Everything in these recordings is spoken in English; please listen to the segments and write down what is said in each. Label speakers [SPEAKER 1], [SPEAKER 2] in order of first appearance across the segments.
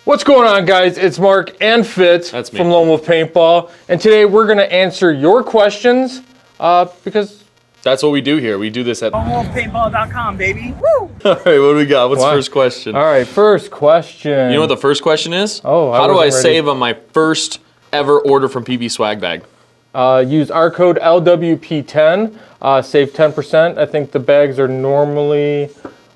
[SPEAKER 1] What's going on, guys? It's Mark and Fitz from Lone Wolf Paintball, and today we're going to answer your questions because
[SPEAKER 2] that's what we do here. We do this at
[SPEAKER 3] lonewolfpaintball.com, baby. Woo!
[SPEAKER 2] All right, what do we got? What's the first question?
[SPEAKER 1] All right, first question.
[SPEAKER 2] You know what the first question is?
[SPEAKER 1] Oh,
[SPEAKER 2] how do I save on my first ever order from PB Swag Bag?
[SPEAKER 1] Use our code LWP10, save 10%. I think the bags are normally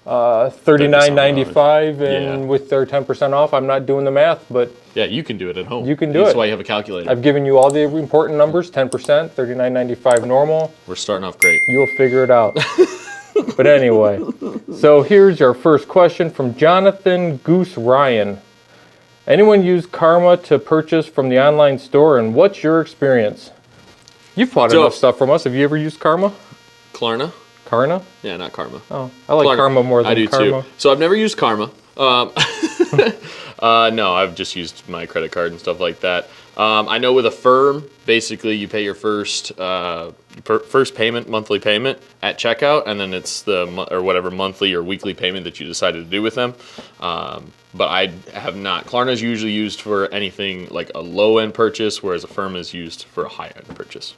[SPEAKER 1] $39.95, and with their 10% off, I'm not doing the math, but
[SPEAKER 2] yeah, you can do it at home.
[SPEAKER 1] You can do it.
[SPEAKER 2] That's why you have a calculator.
[SPEAKER 1] I've given you all the important numbers: 10%, $39.95 normal.
[SPEAKER 2] We're starting off great.
[SPEAKER 1] You'll figure it out. But anyway, so here's our first question from Jonathan Goose Ryan. Anyone use Klarma to purchase from the online store, and what's your experience? You've bought enough stuff from us. Have you ever used Klarma?
[SPEAKER 2] Klarna?
[SPEAKER 1] Klarna?
[SPEAKER 2] Yeah, not Klarma.
[SPEAKER 1] Oh, I like Klarma more than Klarma.
[SPEAKER 2] I do too. So I've never used Klarma. No, I've just used my credit card and stuff like that. I know with a firm, basically you pay your first payment, monthly payment at checkout, and then it's or whatever monthly or weekly payment that you decided to do with them. But I have not. Klarna is usually used for anything like a low-end purchase, whereas a firm is used for a high-end purchase.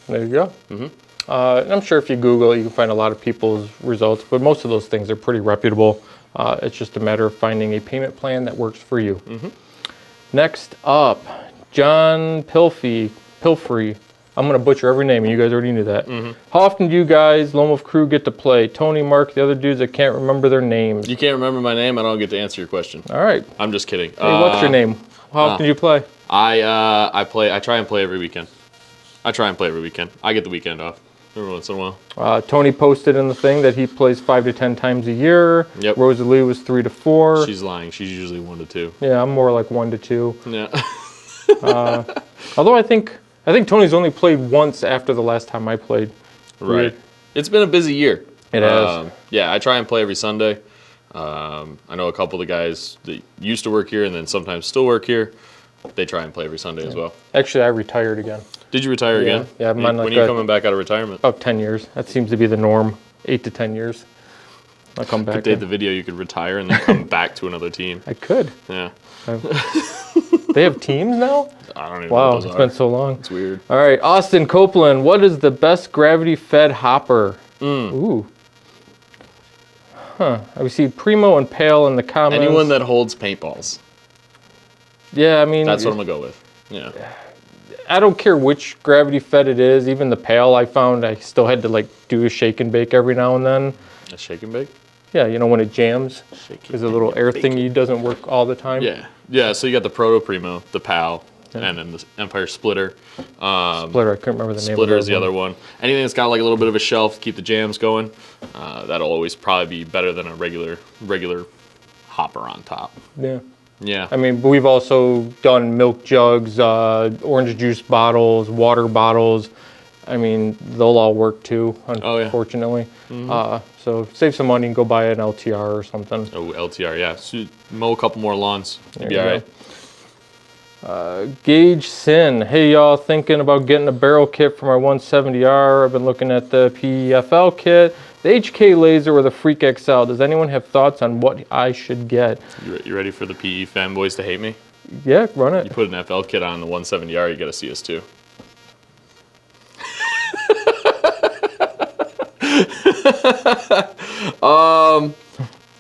[SPEAKER 1] There you go. Mm-hmm. I'm sure if you Google it, you can find a lot of people's results, but most of those things are pretty reputable. It's just a matter of finding a payment plan that works for you. Mm-hmm. Next up, John Pilfrey. I'm going to butcher every name, and you guys already knew that. Mm-hmm. How often do you guys, Lone Wolf crew, get to play? Tony, Mark, the other dudes, I can't remember their names.
[SPEAKER 2] You can't remember my name, I don't get to answer your question.
[SPEAKER 1] All right.
[SPEAKER 2] I'm just kidding.
[SPEAKER 1] Hey, what's your name? How often do you play?
[SPEAKER 2] I try and play every weekend. I get the weekend off every once in a while.
[SPEAKER 1] Tony posted in the thing that he plays 5 to 10 times a year.
[SPEAKER 2] Yep.
[SPEAKER 1] Rosalie was 3 to 4.
[SPEAKER 2] She's lying. She's usually 1 to 2.
[SPEAKER 1] Yeah, I'm more like 1 to 2.
[SPEAKER 2] Yeah.
[SPEAKER 1] Although I think Tony's only played once after the last time I played.
[SPEAKER 2] Right. It's been a busy year.
[SPEAKER 1] It has.
[SPEAKER 2] Yeah, I try and play every Sunday. I know a couple of the guys that used to work here and then sometimes still work here. They try and play every Sunday as well.
[SPEAKER 1] Actually, I retired again.
[SPEAKER 2] Did you retire again?
[SPEAKER 1] Yeah.
[SPEAKER 2] When are you coming back out of retirement?
[SPEAKER 1] About 10 years. That seems to be the norm. 8 to 10 years. I'll come back.
[SPEAKER 2] Could date the video, you could retire and then come back to another team.
[SPEAKER 1] I could.
[SPEAKER 2] Yeah.
[SPEAKER 1] They have teams now?
[SPEAKER 2] I don't even know what those are.
[SPEAKER 1] It's been so long.
[SPEAKER 2] It's weird.
[SPEAKER 1] All right, Austin Copeland, what is the best gravity-fed hopper? Ooh. Huh. I see Primo and Pale in the comments.
[SPEAKER 2] Anyone that holds paintballs.
[SPEAKER 1] Yeah, I mean...
[SPEAKER 2] That's what I'm going to go with. Yeah.
[SPEAKER 1] I don't care which gravity fed it is. Even the Pale, I found I still had to do a shake and bake every now and then.
[SPEAKER 2] A shake and bake?
[SPEAKER 1] Yeah, you know when it jams. There's a little air thingy doesn't work all the time.
[SPEAKER 2] Yeah. Yeah, so you got the Proto Primo, the PAL, and then the Empire Splitter.
[SPEAKER 1] Splitter, I couldn't remember the name.
[SPEAKER 2] Splitter is the other one. Anything that's got like a little bit of a shelf to keep the jams going, that'll always probably be better than a regular hopper on top.
[SPEAKER 1] Yeah.
[SPEAKER 2] Yeah.
[SPEAKER 1] I mean, we've also done milk jugs, orange juice bottles, water bottles. I mean, they'll all work too, unfortunately. Oh, yeah. Mm-hmm. So save some money and go buy an LTR or something.
[SPEAKER 2] Oh, LTR, yeah. So mow a couple more lawns. You'll be all right.
[SPEAKER 1] Gage Sin. Hey, y'all, thinking about getting a barrel kit for my 170R. I've been looking at the PFL kit, the HK LAZR, or the Freak XL. Does anyone have thoughts on what I should get?
[SPEAKER 2] You ready for the PE fanboys to hate me?
[SPEAKER 1] Yeah, run it.
[SPEAKER 2] You put an FL kit on the 170R, you got to see us too.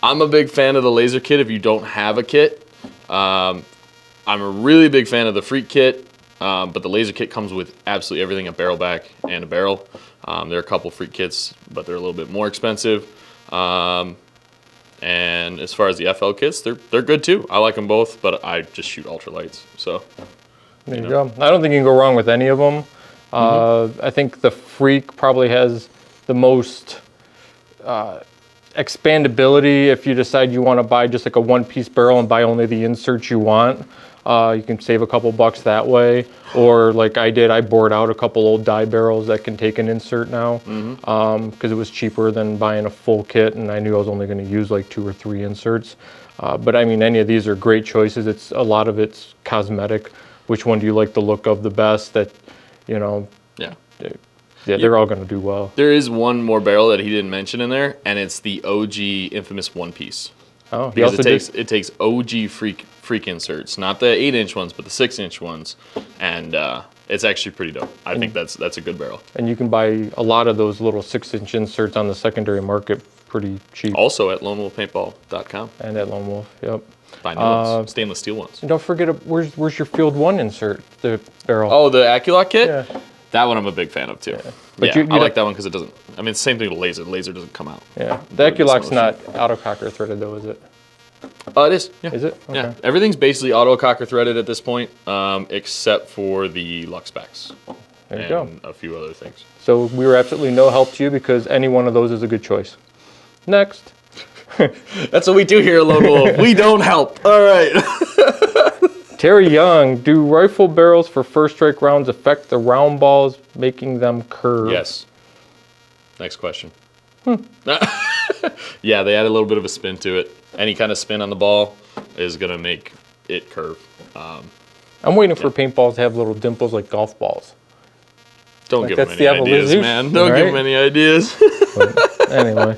[SPEAKER 2] I'm a big fan of the laser kit if you don't have a kit. I'm a really big fan of the Freak kit, but the laser kit comes with absolutely everything, a barrel back and a barrel. There are a couple Freak kits, but they're a little bit more expensive. And as far as the FL kits, they're good too. I like them both, but I just shoot ultralights. So
[SPEAKER 1] there you go. I don't think you can go wrong with any of them. I think the Freak probably has the most expandability. If you decide you want to buy just like a one-piece barrel and buy only the inserts you want, you can save a couple bucks that way. Or like I did, I bored out a couple old die barrels that can take an insert now, because it was cheaper than buying a full kit, and I knew I was only going to use like 2 or 3 inserts. But I mean, any of these are great choices. It's a lot of it's cosmetic. Which one do you like the look of the best? That, you know.
[SPEAKER 2] Yeah.
[SPEAKER 1] Yeah, they're all going to do well.
[SPEAKER 2] There is one more barrel that he didn't mention in there, and it's the OG infamous one piece.
[SPEAKER 1] Oh, he
[SPEAKER 2] because
[SPEAKER 1] also
[SPEAKER 2] it takes OG freak inserts, not the 8-inch ones, but the 6-inch ones, and it's actually pretty dope. I think that's a good barrel.
[SPEAKER 1] And you can buy a lot of those little 6-inch inserts on the secondary market pretty cheap.
[SPEAKER 2] Also at lonewolfpaintball.com.
[SPEAKER 1] And at Lone Wolf, yep.
[SPEAKER 2] Buy new ones, stainless steel ones.
[SPEAKER 1] And don't forget, where's your Field 1 insert, the barrel?
[SPEAKER 2] Oh, the Aculock kit?
[SPEAKER 1] Yeah.
[SPEAKER 2] That one I'm a big fan of too.
[SPEAKER 1] But
[SPEAKER 2] yeah, I like that one because it doesn't, I mean, same thing with laser. The laser doesn't come out.
[SPEAKER 1] Yeah. The Aculock's not auto cocker threaded though, is it?
[SPEAKER 2] It is. Yeah.
[SPEAKER 1] Is it? Okay.
[SPEAKER 2] Yeah. Everything's basically auto cocker threaded at this point, except for the Lux packs.
[SPEAKER 1] There you go.
[SPEAKER 2] And a few other things.
[SPEAKER 1] So we were absolutely no help to you because any one of those is a good choice. Next.
[SPEAKER 2] That's what we do here at Lone Wolf. We don't help. All right.
[SPEAKER 1] Terry Young, do rifle barrels for first strike rounds affect the round balls, making them curve?
[SPEAKER 2] Yes. Next question. Yeah, they add a little bit of a spin to it. Any kind of spin on the ball is going to make it curve.
[SPEAKER 1] I'm waiting for paintballs to have little dimples like golf balls.
[SPEAKER 2] Don't
[SPEAKER 1] Like,
[SPEAKER 2] give them
[SPEAKER 1] that's
[SPEAKER 2] any
[SPEAKER 1] the
[SPEAKER 2] ideas,
[SPEAKER 1] evolution,
[SPEAKER 2] man. Don't
[SPEAKER 1] right?
[SPEAKER 2] give them any ideas.
[SPEAKER 1] But anyway.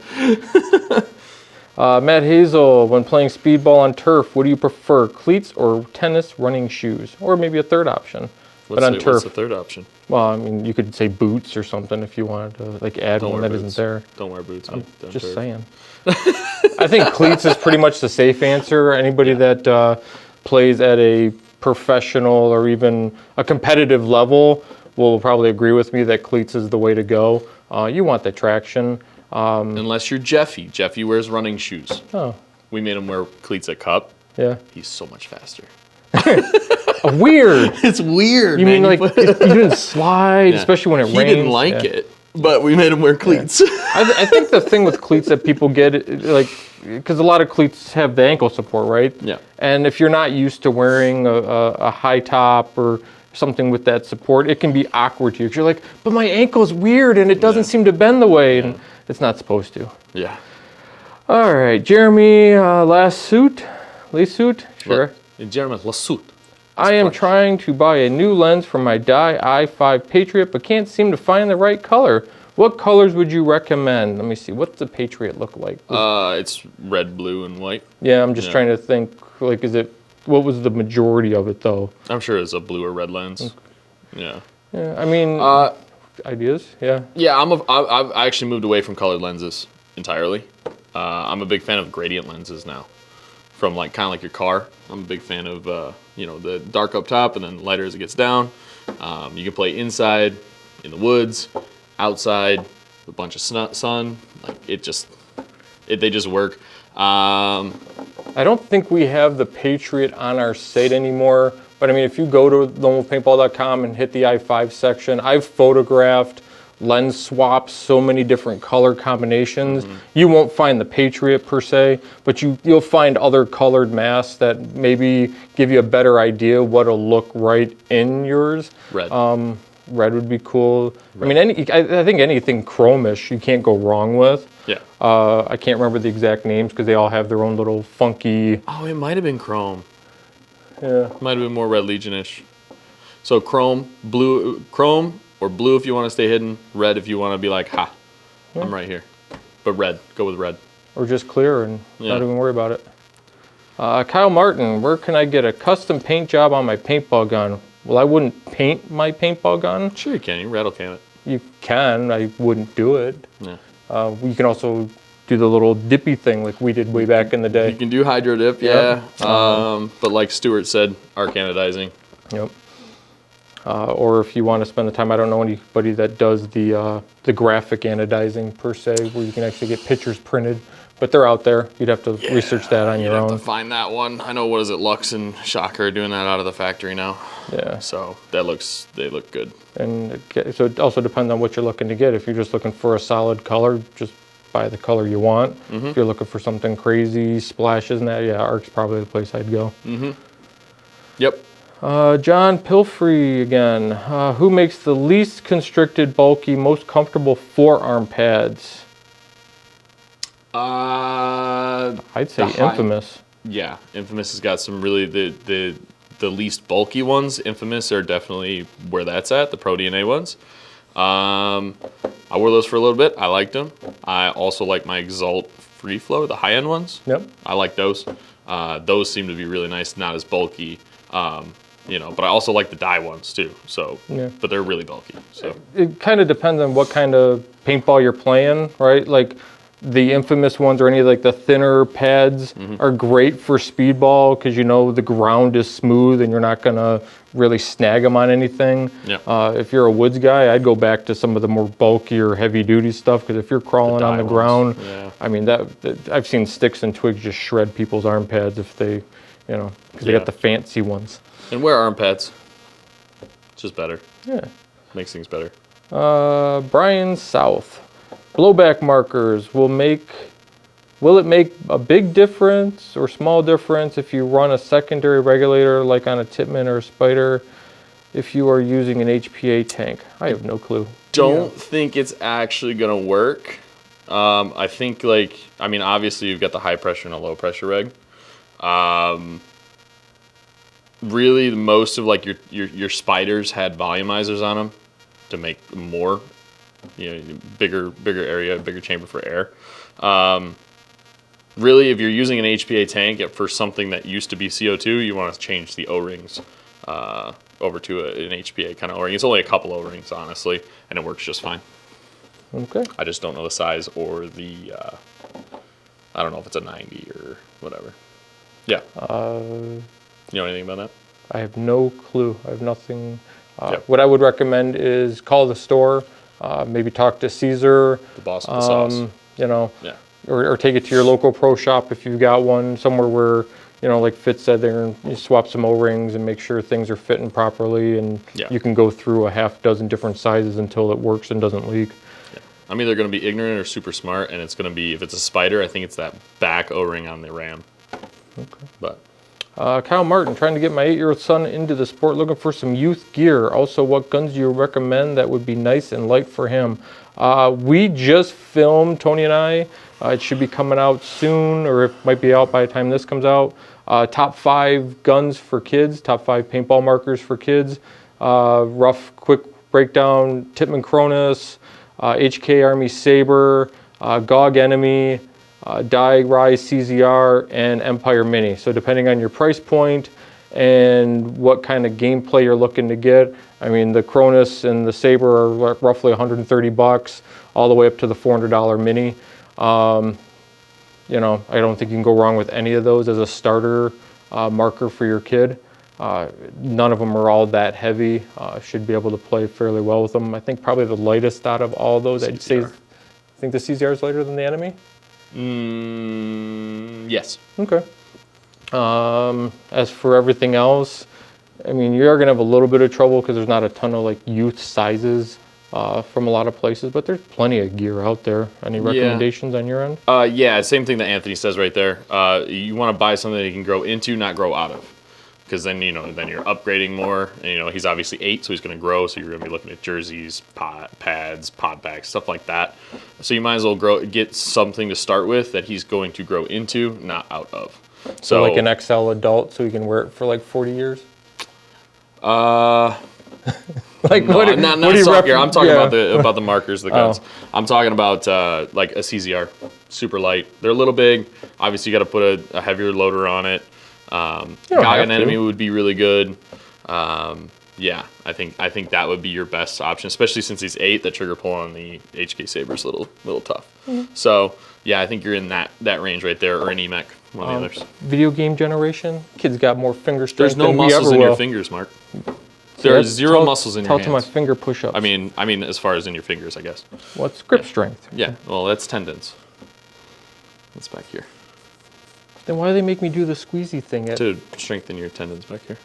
[SPEAKER 1] Matt Hazel, when playing speedball on turf, what do you prefer, cleats or tennis running shoes? Or maybe a third option. But on turf,
[SPEAKER 2] What's the third option?
[SPEAKER 1] well, I mean, you could say boots or something if you wanted to like add one that isn't there.
[SPEAKER 2] Don't wear boots.
[SPEAKER 1] I'm just saying. I think cleats is pretty much the safe answer. Anybody that plays at a professional or even a competitive level will probably agree with me that cleats is the way to go. You want the traction.
[SPEAKER 2] Unless you're Jeffy. Jeffy wears running shoes.
[SPEAKER 1] Oh,
[SPEAKER 2] We made him wear cleats at Cup.
[SPEAKER 1] yeah.
[SPEAKER 2] He's so much faster.
[SPEAKER 1] Weird.
[SPEAKER 2] It's weird,
[SPEAKER 1] You mean like you didn't slide,
[SPEAKER 2] Yeah.
[SPEAKER 1] especially when it
[SPEAKER 2] He
[SPEAKER 1] rains?
[SPEAKER 2] didn't like
[SPEAKER 1] Yeah.
[SPEAKER 2] it, but we made him wear cleats.
[SPEAKER 1] I think the thing with cleats that people get, like, because a lot of cleats have the ankle support, right?
[SPEAKER 2] Yeah.
[SPEAKER 1] And if you're not used to wearing a high top or something with that support, it can be awkward to you. 'Cause you're like, but my ankle's weird and it doesn't seem to bend the way, and it's not supposed to.
[SPEAKER 2] Yeah.
[SPEAKER 1] All right, Jeremy Lassuit? Sure.
[SPEAKER 2] Jeremy Lassuit.
[SPEAKER 1] I am trying to buy a new lens for my Dye i5 Patriot, but can't seem to find the right color. What colors would you recommend? Let me see. What's the Patriot look like?
[SPEAKER 2] It's red, blue, and white.
[SPEAKER 1] Yeah, I'm just trying to think. Like, what was the majority of it though?
[SPEAKER 2] I'm sure it's a blue or red lens. Yeah.
[SPEAKER 1] Yeah, I mean, ideas. Yeah.
[SPEAKER 2] Yeah, I've actually moved away from colored lenses entirely. I'm a big fan of gradient lenses now. From like kind of like your car. I'm a big fan of the dark up top and then lighter as it gets down. You can play inside, in the woods, outside, with a bunch of sun. Like they just work.
[SPEAKER 1] I don't think we have the Patriot on our site anymore. But I mean, if you go to lonewolfpaintball.com and hit the i5 section, I've photographed lens swaps, so many different color combinations. You won't find the Patriot per se, but you'll find other colored masks that maybe give you a better idea what'll look right in yours.
[SPEAKER 2] Red.
[SPEAKER 1] Red would be cool. Red. I mean, I think anything chromish you can't go wrong with.
[SPEAKER 2] Yeah.
[SPEAKER 1] I can't remember the exact names because they all have their own little funky.
[SPEAKER 2] Oh, it might have been chrome.
[SPEAKER 1] Yeah.
[SPEAKER 2] Might have been more red legionish. So chrome, blue, chrome or blue if you want to stay hidden. Red if you want to be like, ha, I'm right here. But red, go with red.
[SPEAKER 1] Or just clear and not even worry about it. Kyle Martin, where can I get a custom paint job on my paintball gun? Well, I wouldn't paint my paintball gun.
[SPEAKER 2] Sure you can. You rattle can it.
[SPEAKER 1] You can. I wouldn't do it.
[SPEAKER 2] Yeah.
[SPEAKER 1] You can also do the little dippy thing like we did way back in the day.
[SPEAKER 2] You can do hydro dip, yeah. But like Stuart said, arc anodizing.
[SPEAKER 1] Yep. Or if you want to spend the time, I don't know anybody that does the graphic anodizing per se, where you can actually get pictures printed, but they're out there. You'd have to research that on your own.
[SPEAKER 2] You'd have to find that one. I know, what is it, Lux and Shocker are doing that out of the factory now.
[SPEAKER 1] Yeah.
[SPEAKER 2] So they look good.
[SPEAKER 1] And so it also depends on what you're looking to get. If you're just looking for a solid color, just buy the color you want. If you're looking for something crazy, splashes and that, yeah, Arc's probably the place I'd go.
[SPEAKER 2] Yep.
[SPEAKER 1] John Pilfrey again. Who makes the least constricted, bulky, most comfortable forearm pads? I'd say Infamous.
[SPEAKER 2] Yeah, Infamous has got some really the least bulky ones. Infamous are definitely where that's at, the Pro DNA ones. I wore those for a little bit. I liked them. I also like my Exalt free flow, the high end ones.
[SPEAKER 1] Yep.
[SPEAKER 2] I like those. Those seem to be really nice, not as bulky. You know, but I also like the dye ones too. So,
[SPEAKER 1] Yeah.
[SPEAKER 2] but they're really bulky. So
[SPEAKER 1] It kind of depends on what kind of paintball you're playing, right? Like the infamous ones or any like the thinner pads are great for speedball because you know the ground is smooth and you're not gonna really snag them on anything.
[SPEAKER 2] Yeah.
[SPEAKER 1] If you're a woods guy, I'd go back to some of the more bulkier, heavy duty stuff because if you're crawling on the
[SPEAKER 2] ones,
[SPEAKER 1] ground,
[SPEAKER 2] yeah.
[SPEAKER 1] I mean that I've seen sticks and twigs just shred people's arm pads if they, you know, because they
[SPEAKER 2] Yeah.
[SPEAKER 1] got the fancy ones.
[SPEAKER 2] and wear arm pads. It's just better.
[SPEAKER 1] Yeah.
[SPEAKER 2] Makes things better.
[SPEAKER 1] Brian South. Blowback markers will it make a big difference or small difference if you run a secondary regulator like on a Tippmann or a Spyder if you are using an HPA tank? I have no clue.
[SPEAKER 2] Don't think it's actually gonna work. I think I mean, obviously you've got the high pressure and a low pressure reg. Really, most of like your Spyders had volumizers on them to make more, you know, bigger area, bigger chamber for air. Really, if you're using an HPA tank for something that used to be CO2, you want to change the O-rings over to an HPA kind of O-ring. It's only a couple O-rings, honestly, and it works just fine.
[SPEAKER 1] Okay.
[SPEAKER 2] I just don't know the size or the, I don't know if it's a 90 or whatever. Yeah. You know anything about that?
[SPEAKER 1] I have no clue. I have nothing.
[SPEAKER 2] Yep.
[SPEAKER 1] What I would recommend is call the store, maybe talk to Caesar.
[SPEAKER 2] The boss of the sauce.
[SPEAKER 1] You know,
[SPEAKER 2] Yeah.
[SPEAKER 1] or take it to your local pro shop if you've got one somewhere where, you know, like Fitz said, there and you swap some O-rings and make sure things are fitting properly, and
[SPEAKER 2] Yeah.
[SPEAKER 1] you can go through a half dozen different sizes until it works and doesn't leak.
[SPEAKER 2] I'm either going to be ignorant or super smart, and it's going to be, if it's a Spyder, I think it's that back O-ring on the ram.
[SPEAKER 1] Okay.
[SPEAKER 2] But
[SPEAKER 1] Kyle Martin, trying to get my 8-year-old son into the sport, looking for some youth gear. Also, what guns do you recommend that would be nice and light for him? We just filmed, Tony and I, it should be coming out soon, or it might be out by the time this comes out. Top 5 guns for kids, top 5 paintball markers for kids. Rough, quick breakdown, Tippmann Cronus, HK Army Saber, GOG Enemy, Die Rise CZR, and Empire Mini. So depending on your price point and what kind of gameplay you're looking to get, I mean the Cronus and the Saber are roughly 130 bucks, all the way up to the $400 Mini. You know, I don't think you can go wrong with any of those as a starter marker for your kid. None of them are all that heavy. Should be able to play fairly well with them. I think probably the lightest out of all those, I'd say, I think the CZR is lighter than the Enemy.
[SPEAKER 2] Yes.
[SPEAKER 1] Okay. As for everything else, I mean, you are gonna have a little bit of trouble because there's not a ton of like youth sizes from a lot of places, but there's plenty of gear out there. Any recommendations on your end?
[SPEAKER 2] Yeah, same thing that Anthony says right there. You want to buy something that you can grow into, not grow out of. Because then, you know, then you're upgrading more. And, you know, he's obviously 8, so he's going to grow. So you're going to be looking at jerseys, pads, pod backs, stuff like that. So you might as well get something to start with that he's going to grow into, not out of.
[SPEAKER 1] So like an XL adult, so he can wear it for like 40 years. Like
[SPEAKER 2] no,
[SPEAKER 1] what?
[SPEAKER 2] Not
[SPEAKER 1] what do you
[SPEAKER 2] soccer. I'm talking
[SPEAKER 1] yeah.
[SPEAKER 2] about the markers, the guns. I'm talking about like a CZR, super light. They're a little big. Obviously, you got to put a heavier loader on it. GOG Enemy would be really good. Yeah, I think that would be your best option, especially since he's 8. The trigger pull on the HK Saber is a little tough. So yeah, I think you're in that range right there, or an emek, one of the others.
[SPEAKER 1] Video game generation, kids got more finger strength.
[SPEAKER 2] There's no
[SPEAKER 1] than
[SPEAKER 2] muscles
[SPEAKER 1] we ever
[SPEAKER 2] in your
[SPEAKER 1] will.
[SPEAKER 2] fingers, Mark. There are zero muscles in your hands.
[SPEAKER 1] Tell to my finger push-ups.
[SPEAKER 2] I mean, as far as in your fingers, I guess.
[SPEAKER 1] What's grip strength?
[SPEAKER 2] Yeah, well, that's tendons. That's back here.
[SPEAKER 1] Then why do they make me do the squeezy thing?
[SPEAKER 2] To strengthen your tendons back here.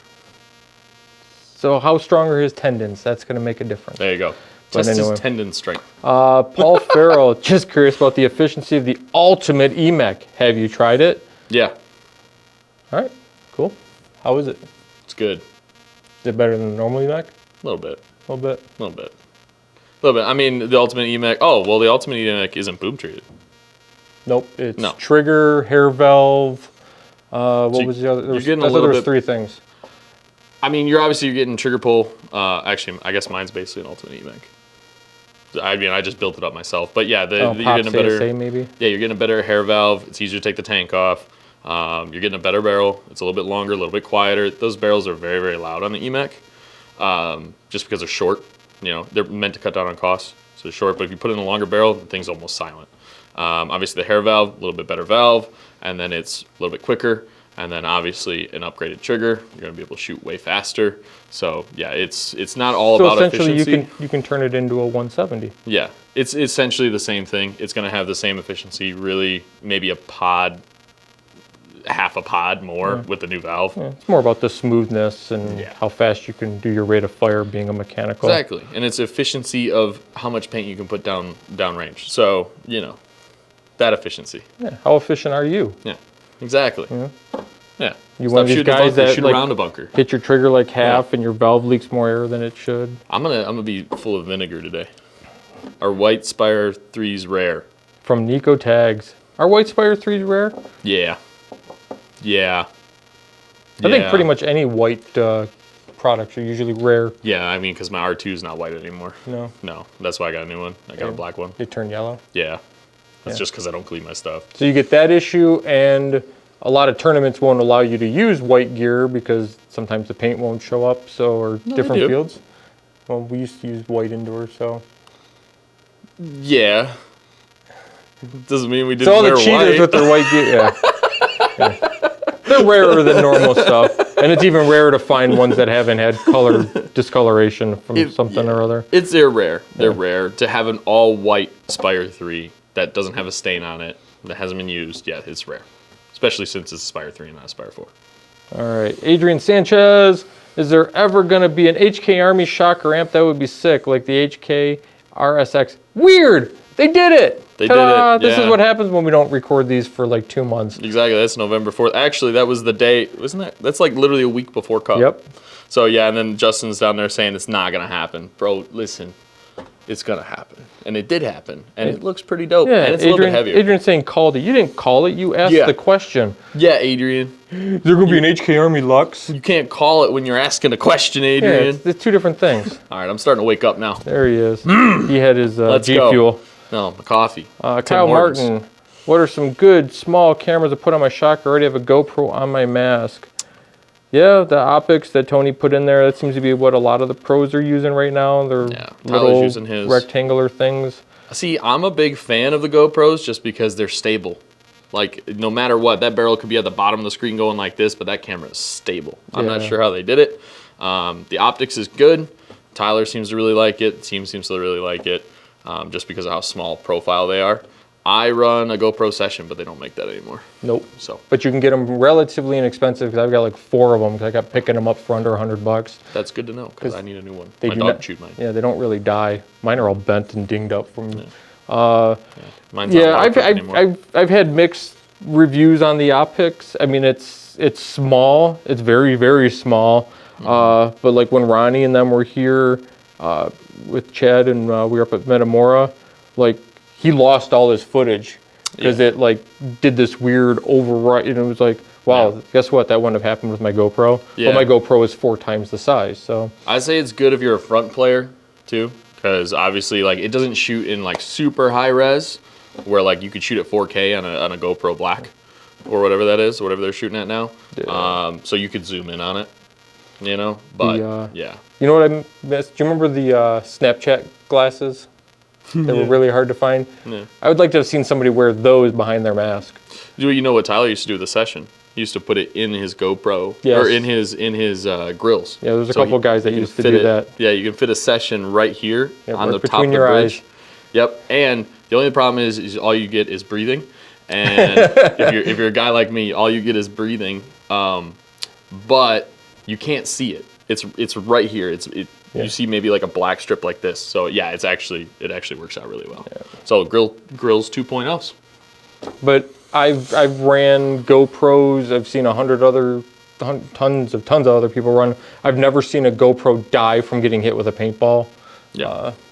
[SPEAKER 1] So how strong are his tendons? That's going to make a difference.
[SPEAKER 2] There you go.
[SPEAKER 1] But
[SPEAKER 2] Test
[SPEAKER 1] anyway.
[SPEAKER 2] his tendon strength.
[SPEAKER 1] Paul Farrell, just curious about the efficiency of the ultimate emek. Have you tried it?
[SPEAKER 2] Yeah,
[SPEAKER 1] All right, cool. How is it?
[SPEAKER 2] it's good.
[SPEAKER 1] Is it better than the normal emek?
[SPEAKER 2] A little bit.
[SPEAKER 1] A little bit.
[SPEAKER 2] A little bit. A little bit. I mean, the ultimate emek. Oh, well, the ultimate emek isn't boom treated.
[SPEAKER 1] Nope. It's
[SPEAKER 2] No.
[SPEAKER 1] trigger, hair valve. What was the other?
[SPEAKER 2] you're getting a
[SPEAKER 1] I thought
[SPEAKER 2] little
[SPEAKER 1] there was
[SPEAKER 2] bit-
[SPEAKER 1] 3 things.
[SPEAKER 2] I mean, you're getting trigger pull. Actually, I guess mine's basically an ultimate emek. I mean, I just built it up myself. But yeah, you're
[SPEAKER 1] Pops
[SPEAKER 2] getting a better.
[SPEAKER 1] ASA maybe.
[SPEAKER 2] Yeah, you're getting a better hair valve. It's easier to take the tank off. You're getting a better barrel. It's a little bit longer, a little bit quieter. Those barrels are very, very loud on the emek, just because they're short. You know, they're meant to cut down on costs, so they're short. But if you put in a longer barrel, the thing's almost silent. Obviously, the hair valve, a little bit better valve, and then it's a little bit quicker. And then obviously an upgraded trigger. You're gonna be able to shoot way faster. So yeah, it's not all about efficiency.
[SPEAKER 1] So essentially, you can turn it into a 170.
[SPEAKER 2] Yeah, it's essentially the same thing. It's gonna have the same efficiency. Really, maybe a pod, half a pod more with the new valve.
[SPEAKER 1] Yeah, it's more about the smoothness and
[SPEAKER 2] Yeah.
[SPEAKER 1] how fast you can do your rate of fire being a mechanical.
[SPEAKER 2] Exactly, and it's efficiency of how much paint you can put down range. So you know, that efficiency.
[SPEAKER 1] Yeah. How efficient are you?
[SPEAKER 2] Yeah, exactly. Yeah.
[SPEAKER 1] You
[SPEAKER 2] Stop
[SPEAKER 1] one of these
[SPEAKER 2] shooting a
[SPEAKER 1] guys
[SPEAKER 2] bunker,
[SPEAKER 1] that
[SPEAKER 2] shoot
[SPEAKER 1] like,
[SPEAKER 2] around a bunker.
[SPEAKER 1] hit your trigger like half and your valve leaks more air than it should.
[SPEAKER 2] I'm gonna be full of vinegar today. Our white Spire 3's rare.
[SPEAKER 1] From Nico Tags. Are white Spire 3s rare?
[SPEAKER 2] Yeah. Yeah.
[SPEAKER 1] I think pretty much any white products are usually rare.
[SPEAKER 2] Yeah, I mean, because my R2 is not white anymore.
[SPEAKER 1] No.
[SPEAKER 2] No, that's why I got a new one. I got a black one.
[SPEAKER 1] They turn yellow.
[SPEAKER 2] Yeah. That's just because I don't clean my stuff.
[SPEAKER 1] So you get that issue, and a lot of tournaments won't allow you to use white gear because sometimes the paint won't show up, or different
[SPEAKER 2] do.
[SPEAKER 1] fields. Well, we used to use white indoors, so.
[SPEAKER 2] Yeah. Doesn't mean we didn't
[SPEAKER 1] So all
[SPEAKER 2] wear
[SPEAKER 1] the cheaters
[SPEAKER 2] white.
[SPEAKER 1] with their white gear, yeah. They're rarer than normal stuff, and it's even rarer to find ones that haven't had color discoloration from something or other.
[SPEAKER 2] They're rare. They're rare. To have an all-white Spire 3 that doesn't have a stain on it, that hasn't been used, yeah, it's rare. Especially since it's a Spire 3 and not a Spire 4.
[SPEAKER 1] All right, Adrian Sanchez. Is there ever going to be an HK Army shocker amp? That would be sick, like the HK RSX. Weird! They did it!
[SPEAKER 2] They
[SPEAKER 1] Ta-da!
[SPEAKER 2] did it,
[SPEAKER 1] This is what happens when we don't record these for like 2 months.
[SPEAKER 2] Exactly, that's November 4th. Actually, that was the day, wasn't that? That's like literally a week before Cup.
[SPEAKER 1] Yep.
[SPEAKER 2] So yeah, and then Justin's down there saying it's not going to happen. Bro, listen, it's going to happen. And it did happen. And it looks pretty dope.
[SPEAKER 1] Yeah,
[SPEAKER 2] And it's a little bit heavier.
[SPEAKER 1] Adrian's saying called it. You didn't call it, you asked the question.
[SPEAKER 2] Yeah, Adrian.
[SPEAKER 1] Is there going to be an HK Army Lux?
[SPEAKER 2] You can't call it when you're asking a question,
[SPEAKER 1] Yeah,
[SPEAKER 2] Adrian.
[SPEAKER 1] it's two different things.
[SPEAKER 2] All right, I'm starting to wake up now.
[SPEAKER 1] There he is. He had his G
[SPEAKER 2] go.
[SPEAKER 1] Fuel.
[SPEAKER 2] No, my coffee. Tim
[SPEAKER 1] Kyle
[SPEAKER 2] Hortons.
[SPEAKER 1] Martin, what are some good small cameras to put on my shocker? I already have a GoPro on my mask. Yeah, the optics that Tony put in there, that seems to be what a lot of the pros are using right now. They're
[SPEAKER 2] Tyler's
[SPEAKER 1] little
[SPEAKER 2] using his.
[SPEAKER 1] rectangular things.
[SPEAKER 2] See, I'm a big fan of the GoPros just because they're stable. Like, no matter what, that barrel could be at the bottom of the screen going like this, but that camera is stable. I'm not sure how they did it. The optics is good. Tyler seems to really like it. Team seems to really like it, just because of how small profile they are. I run a GoPro Session, but they don't make that anymore.
[SPEAKER 1] Nope.
[SPEAKER 2] So
[SPEAKER 1] But you can get them relatively inexpensive because I've got like 4 of them because I got picking them up for under $100.
[SPEAKER 2] that's good to know because I need a new one.
[SPEAKER 1] They
[SPEAKER 2] My
[SPEAKER 1] do
[SPEAKER 2] dog
[SPEAKER 1] not-
[SPEAKER 2] chewed mine.
[SPEAKER 1] Yeah, they don't really die. Mine are all bent and dinged up from.
[SPEAKER 2] Mine's
[SPEAKER 1] Yeah,
[SPEAKER 2] not waterproof anymore.
[SPEAKER 1] I've had mixed reviews on the optics. I mean, it's small. It's very, very small. But like when Ronnie and them were here with Chad and we were up at Metamora, like he lost all his footage because it like did this weird override. And it was like, wow, guess what? That wouldn't have happened with my GoPro.
[SPEAKER 2] Yeah.
[SPEAKER 1] But my GoPro is 4 times the size. So
[SPEAKER 2] I'd say it's good if you're a front player too, because obviously like it doesn't shoot in like super high res, where like you could shoot at 4K on a GoPro Black or whatever that is, or whatever they're shooting at now.
[SPEAKER 1] Yeah.
[SPEAKER 2] So you could zoom in on it, you know. But yeah,
[SPEAKER 1] you know what I missed? Do you remember the Snapchat glasses? They were really hard to find.
[SPEAKER 2] Yeah.
[SPEAKER 1] I would like to have seen somebody wear those behind their mask.
[SPEAKER 2] you know what Tyler used to do with the Session? He used to put it in his GoPro or in his grills.
[SPEAKER 1] Yeah, there's a couple guys that
[SPEAKER 2] you can
[SPEAKER 1] used to
[SPEAKER 2] fit
[SPEAKER 1] do
[SPEAKER 2] it-
[SPEAKER 1] that.
[SPEAKER 2] Yeah, you can fit a Session right here on
[SPEAKER 1] right
[SPEAKER 2] the top
[SPEAKER 1] between
[SPEAKER 2] of the
[SPEAKER 1] your
[SPEAKER 2] bridge.
[SPEAKER 1] eyes.
[SPEAKER 2] Yep, and the only problem is all you get is breathing. And if you're a guy like me, all you get is breathing. But you can't see it. It's right here. You see maybe like a black strip like this. So yeah, it actually works out really well. Yeah. So grillz 2.0s.
[SPEAKER 1] But I've ran GoPros. I've seen 100 other tons of other people run. I've never seen a GoPro die from getting hit with a paintball.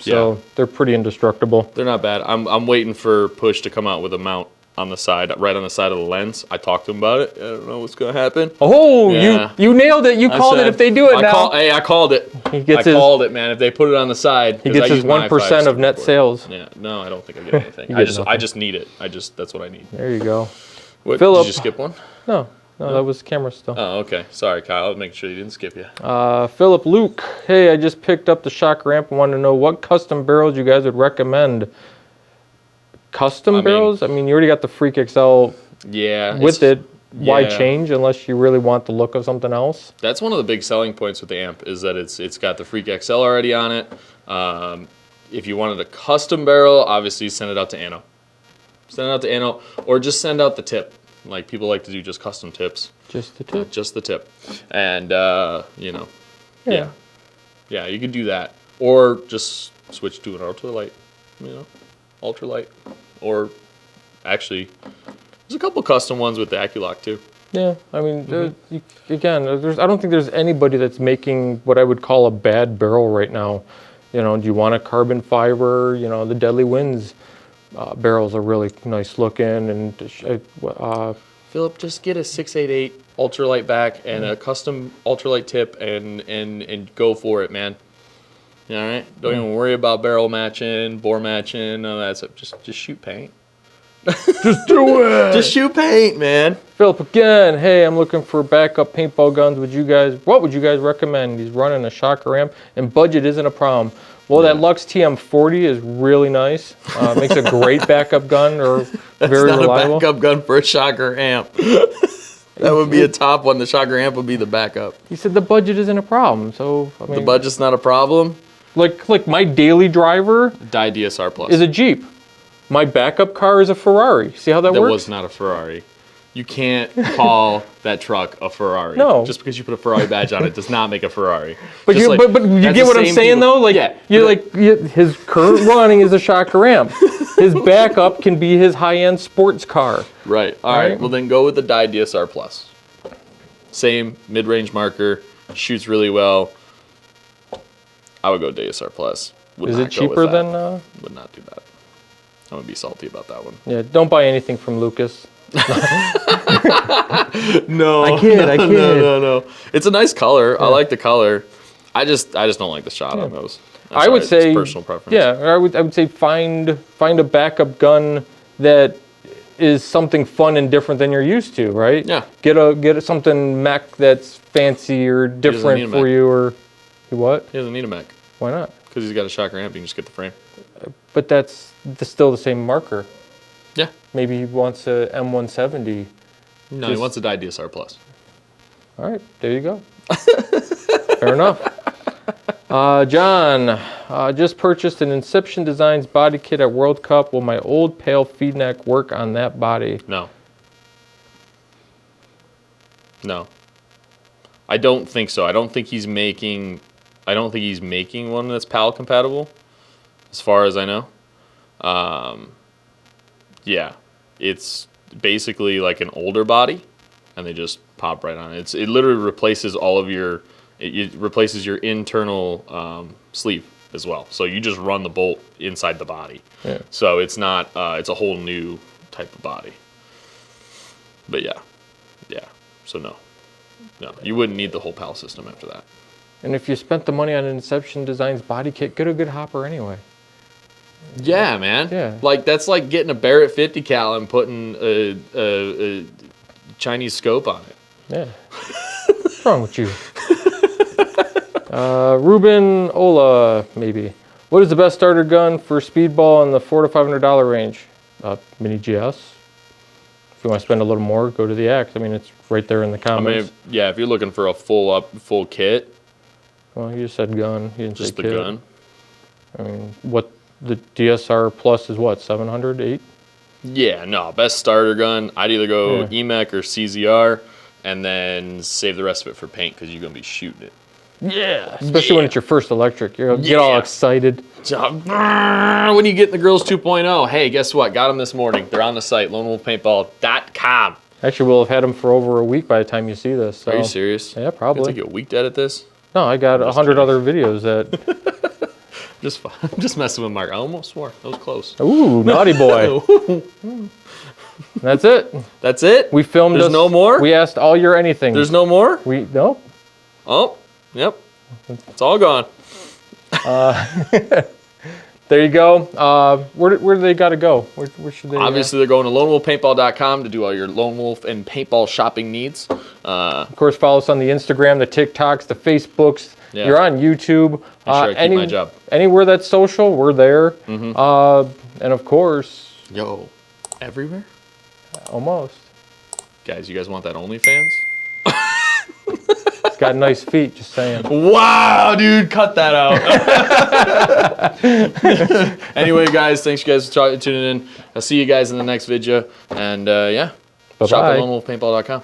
[SPEAKER 1] So they're pretty indestructible.
[SPEAKER 2] They're not bad. I'm waiting for Push to come out with a mount on the side, right on the side of the lens. I talked to him about it. I don't know what's gonna happen.
[SPEAKER 1] Oh,
[SPEAKER 2] Yeah.
[SPEAKER 1] you nailed it. You called it if they do it now.
[SPEAKER 2] Hey, I called it. I called it, man. If they put it on the side,
[SPEAKER 1] he gets his 1% of net sales.
[SPEAKER 2] Yeah, no, I don't think I get anything. I just need it. That's what I need.
[SPEAKER 1] There you go.
[SPEAKER 2] What,
[SPEAKER 1] Philip,
[SPEAKER 2] did you skip one?
[SPEAKER 1] No, that was camera still.
[SPEAKER 2] Oh, okay. Sorry, Kyle. I was making sure you didn't skip you.
[SPEAKER 1] Philip Luke, hey, I just picked up the shock ramp and wanted to know what custom barrels you guys would recommend. Custom barrels? I mean, you already got the Freak XL with it. Why change unless you really want the look of something else?
[SPEAKER 2] That's one of the big selling points with the amp is that it's got the Freak XL already on it. If you wanted a custom barrel, obviously send it out to Anno. Send it out to Anno, or just send out the tip. Like people like to do just custom tips.
[SPEAKER 1] Just the tip.
[SPEAKER 2] Just the tip, and you know, yeah, you could do that, or just switch to an ultralight, you know, ultralight, or actually, there's a couple custom ones with the Aculock too.
[SPEAKER 1] Yeah, I mean, again, I don't think there's anybody that's making what I would call a bad barrel right now. You know, do you want a carbon fiber? You know, the Deadly Winds barrels are really nice looking, and
[SPEAKER 2] Philip, just get a 688 ultralight back and a custom ultralight tip, and go for it, man. All right, don't even worry about barrel matching, bore matching, none of that stuff. Just shoot paint.
[SPEAKER 1] Just do it.
[SPEAKER 2] Just shoot paint, man.
[SPEAKER 1] Philip again. Hey, I'm looking for backup paintball guns. What would you guys recommend? He's running a shocker ramp, and budget isn't a problem. Well, that Lux TM40 is really nice. Makes a great backup gun, or very reliable.
[SPEAKER 2] That's not a backup gun for a shocker amp. That would be a top one. The shocker amp would be the backup.
[SPEAKER 1] He said the budget isn't a problem. So I mean,
[SPEAKER 2] the budget's not a problem.
[SPEAKER 1] Like my daily driver.
[SPEAKER 2] Die DSR Plus
[SPEAKER 1] is a Jeep. My backup car is a Ferrari. See how that works?
[SPEAKER 2] That was not a Ferrari. You can't call that truck a Ferrari.
[SPEAKER 1] No.
[SPEAKER 2] Just because you put a Ferrari badge on it does not make a Ferrari.
[SPEAKER 1] But you get what I'm saying though? Like, his current running is a shocker ramp. His backup can be his high-end sports car.
[SPEAKER 2] Right. All right. Well, then go with the Die DSR Plus. Same mid-range marker, shoots really well. I would go DSR Plus.
[SPEAKER 1] Is it cheaper than?
[SPEAKER 2] Would not do that. I'm gonna be salty about that one.
[SPEAKER 1] Yeah. Don't buy anything from Lucas.
[SPEAKER 2] No,
[SPEAKER 1] I kid.
[SPEAKER 2] No. It's a nice color. Yeah. I like the color. I just don't like the shot on those.
[SPEAKER 1] I would say
[SPEAKER 2] personal preference.
[SPEAKER 1] Yeah, I would say find a backup gun that is something fun and different than you're used to, right?
[SPEAKER 2] Yeah.
[SPEAKER 1] Get something mech that's fancy or different for you, or what?
[SPEAKER 2] He doesn't need a mech.
[SPEAKER 1] Why not?
[SPEAKER 2] Because he's got a shocker amp. You can just get the frame.
[SPEAKER 1] But that's still the same marker.
[SPEAKER 2] Yeah.
[SPEAKER 1] Maybe he wants a M170.
[SPEAKER 2] No, he wants a Die DSR Plus.
[SPEAKER 1] All right, there you go. Fair enough. John, just purchased an Inception Designs body kit at World Cup. Will my old pale feed neck work on that body?
[SPEAKER 2] No. No. I don't think so. I don't think he's making one that's PAL compatible, as far as I know. Yeah, it's basically like an older body, and they just pop right on it. It literally replaces it replaces your internal sleeve as well. So you just run the bolt inside the body. Yeah. So it's not, it's a whole new type of body. But yeah. So no, you wouldn't need the whole PAL system after that.
[SPEAKER 1] And if you spent the money on an Inception Designs body kit, get a good hopper anyway.
[SPEAKER 2] Yeah, man.
[SPEAKER 1] Yeah.
[SPEAKER 2] Like, that's like getting a Barrett 50 cal and putting a Chinese scope on it.
[SPEAKER 1] Yeah. What's wrong with you? Ruben Ola, maybe. What is the best starter gun for Speedball in the $400 to $500 range? Mini GS. If you want to spend a little more, go to the Axe. I mean, it's right there in the comments.
[SPEAKER 2] I mean, yeah, if you're looking for a full kit.
[SPEAKER 1] Well, you just said gun. You didn't
[SPEAKER 2] just
[SPEAKER 1] say
[SPEAKER 2] the
[SPEAKER 1] kit.
[SPEAKER 2] Gun.
[SPEAKER 1] I mean, what the DSR Plus is what, 700, 8?
[SPEAKER 2] Yeah, no, best starter gun. I'd either go emek or CZR, and then save the rest of it for paint because you're gonna be shooting it.
[SPEAKER 1] Yeah, especially when it's your first electric. You get all excited.
[SPEAKER 2] When you get in the GRillz 2.0, hey, guess what? Got them this morning. They're on the site, lonewolfpaintball.com.
[SPEAKER 1] Actually, we'll have had them for over a week by the time you see this. So.
[SPEAKER 2] Are you serious?
[SPEAKER 1] Yeah, probably.
[SPEAKER 2] It'll take you a week to edit this?
[SPEAKER 1] No, I got 100 other videos that...
[SPEAKER 2] just messing with Mark. I almost swore. That was close.
[SPEAKER 1] Ooh, naughty boy. That's it.
[SPEAKER 2] That's it?
[SPEAKER 1] We filmed
[SPEAKER 2] There's no more?
[SPEAKER 1] We asked all your anything.
[SPEAKER 2] There's no more?
[SPEAKER 1] No.
[SPEAKER 2] Oh, yep. It's all gone.
[SPEAKER 1] There you go. Where do they got to go? Where should they?
[SPEAKER 2] Obviously, they're going to lonewolfpaintball.com to do all your Lone Wolf and paintball shopping needs.
[SPEAKER 1] Of course, follow us on the Instagram, the TikToks, the Facebooks.
[SPEAKER 2] Yeah.
[SPEAKER 1] You're on YouTube.
[SPEAKER 2] Make sure I keep my job.
[SPEAKER 1] Anywhere that's social, we're there. And of course,
[SPEAKER 2] Yo, everywhere?
[SPEAKER 1] almost.
[SPEAKER 2] Guys, you guys want that OnlyFans?
[SPEAKER 1] It's got nice feet. Just saying.
[SPEAKER 2] Wow, dude, cut that out. Anyway, guys, thanks you guys for tuning in. I'll see you guys in the next video. And yeah, shop at lonewolfpaintball.com.